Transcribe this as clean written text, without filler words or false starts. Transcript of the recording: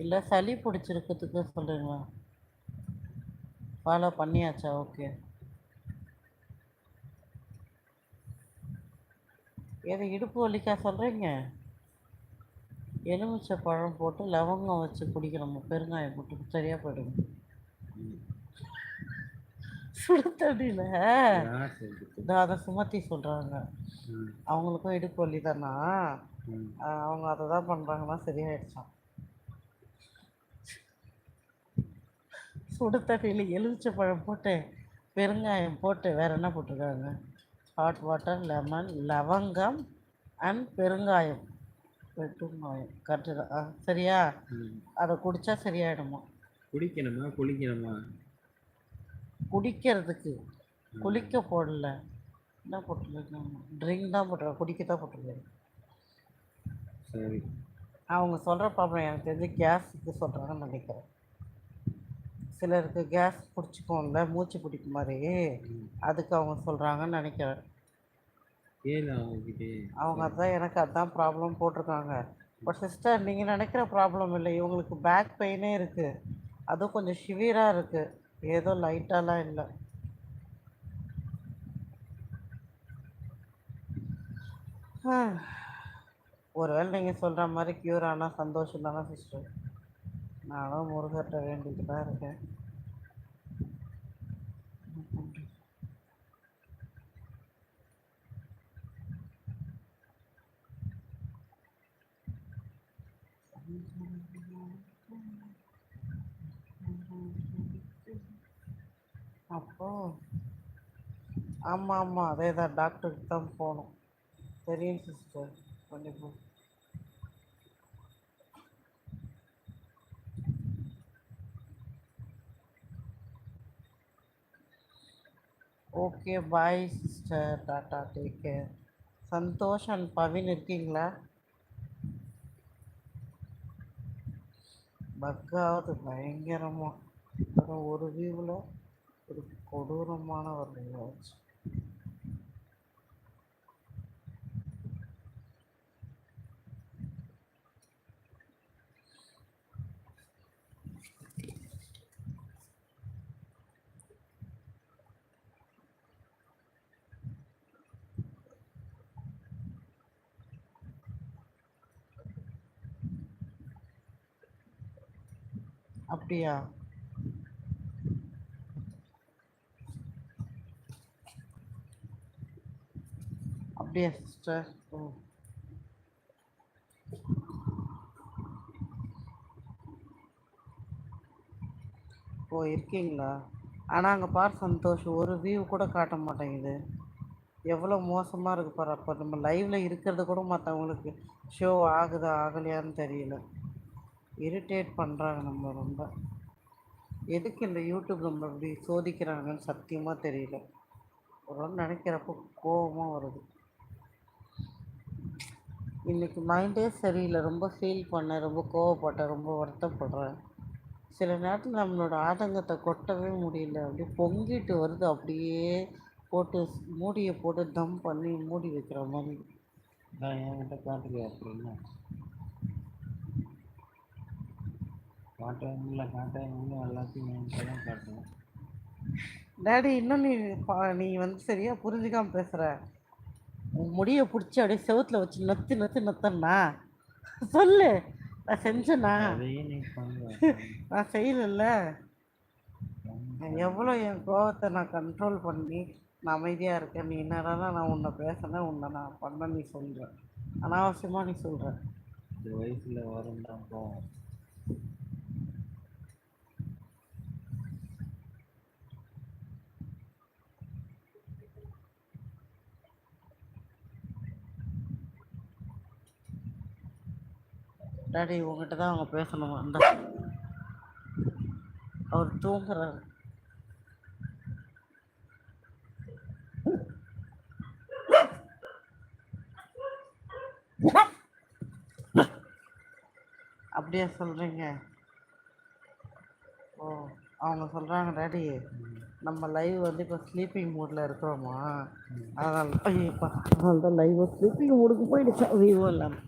இல்லை சளி பிடிச்சிருக்கிறதுக்கு சொல்கிறீங்களா? ஃபாலோ பண்ணியாச்சா? ஓகே. எது இடுப்பு வலிக்கா சொல்கிறீங்க? எலுமிச்சை பழம் போட்டு லவங்கம் வச்சு குடிக்கணும், பெருங்காயம் போட்டு சரியாக போயிடுங்க. சுடு தண்ணியில் அதை சுமத்தி சொல்கிறாங்க. அவங்களுக்கும் இடுப்பு வலி தானா, அவங்க அதை தான் பண்ணுறாங்கன்னா சரியாயிடுச்சான். சுடு தண்ணியில் எலுமிச்சை பழம் போட்டு பெருங்காயம் போட்டு வேறு என்ன போட்டிருக்காங்க? ஹாட் வாட்டர், லெமன், லவங்கம் அண்ட் பெருங்காயம். பெருங்காயம் கரெக்டு தான். சரியா? அதை குடித்தா சரியாயிடுமா? குடிக்கணுமா குளிக்கணுமா? குடிக்கிறதுக்கு. குளிக்க போடல. என்ன போட்டுருக்காங்க? ட்ரிங்க் தான் போட்டுருக்காங்க, குடிக்க தான் போட்டுருக்காங்க. சரி. அவங்க சொல்கிற ப்ராப்ளம் எனக்கு தெரிஞ்சு கேஸுக்கு சொல்கிறாங்கன்னு நினைக்கிறேன். சிலருக்கு கேஸ் பிடிச்சிக்கும்ல, மூச்சு பிடிக்கும் மாதிரி, அதுக்கு அவங்க சொல்கிறாங்கன்னு நினைக்கிறேன். அவங்க அதான் எனக்கு அதான் ப்ராப்ளம் போட்டிருக்காங்க. பட் சிஸ்டர், நீங்கள் நினைக்கிற ப்ராப்ளம் இல்லை, இவங்களுக்கு பேக் பெயினே இருக்குது. அதுவும் கொஞ்சம் சிவியராக இருக்குது, ஏதோ லைட்டாலாம் இல்லை. ஒருவேளை நீங்கள் சொல்கிற மாதிரி க்யூர் ஆனால் சந்தோஷம் தானே சிஸ்டர். நானும் முருகர்கிட்ட வேண்டிட்டு தான் இருக்கேன். அப்போ ஆமாம் ஆமாம், அதே தான், டாக்டருக்கு தான் போகணும். தெரியும் சிஸ்டர், கண்டிப்பாக. Okay bye sister, tata, take care. Santhosh and Pavin இருக்கீங்களா? பக்காவது பயங்கரமாக ஒரு வியூவில் ஒரு கொடூரமான ஒரு வியூ ஆச்சு. அப்படியா? அப்படியா சிஸ்டர்? ஓ இருக்கீங்களா? ஆனால் அங்கே பார் சந்தோஷ், ஒரு வியூ கூட காட்ட மாட்டேங்குது. எவ்வளோ மோசமாக இருக்குது பாரு. அப்போ நம்ம லைவில் இருக்கிறது கூட மற்றவங்களுக்கு ஷோ ஆகுதா ஆகலையான்னு தெரியல. இரிட்டேட் பண்ணுறாங்க நம்ம ரொம்ப. எதுக்கு இந்த யூடியூப் நம்ம இப்படி சோதிக்கிறாங்கன்னு சத்தியமாக தெரியல. ஒரு நினைக்கிறப்போ கோபமாக வருது. இன்றைக்கி மைண்டே சரியில்லை, ரொம்ப ஃபீல் பண்ணேன், ரொம்ப கோவப்பட்டேன், ரொம்ப வருத்தப்படுறேன். சில நேரத்தில் நம்மளோட ஆதங்கத்தை கொட்டவே முடியல, அப்படியே பொங்கிட்டு வருது. அப்படியே போட்டு மூடியை போட்டு தம் பண்ணி மூடி வைக்கிற மாதிரி. நான் என்கிட்ட காட்டுது அப்படின்னா காட்டுவேன் எல்லாத்தையும் என்கிட்ட தான் காட்டுவேன். டேடி, இன்னும் நீ வந்து சரியாக புரிஞ்சுக்காமல் பேசுகிற. உன் முடியை பிடிச்சி அப்படியே செவுத்தில் வச்சு நொத்து நொத்து நொத்தண்ணா சொல்லு. நான் செஞ்சேண்ணா? நான் செய்யலைல்ல. எவ்வளோ என் கோவத்தை நான் கண்ட்ரோல் பண்ணி நான் அமைதியாக இருக்கேன். நீ என்னடா நான் உன்னை பேசினேன், உன்னை நான் பண்ண நீ சொல்கிறேன், அனாவசியமாக நீ சொல்கிற. இந்த வயசில் வரும் தான் போவோம். டாடி, உங்ககிட்ட தான் அவங்க பேசணும். அந்த அவர் தூங்குறாரு. அப்படியே சொல்கிறீங்க? ஓ, அவங்க சொல்கிறாங்க டாடி, நம்ம லைவ் வந்து இப்போ ஸ்லீப்பிங் மூடில் இருக்கிறோமா, அதனால தான் லைவ் ஸ்லீப்பிங் மூடுக்கு போயிடுச்சா விவோ இல்லாமல்.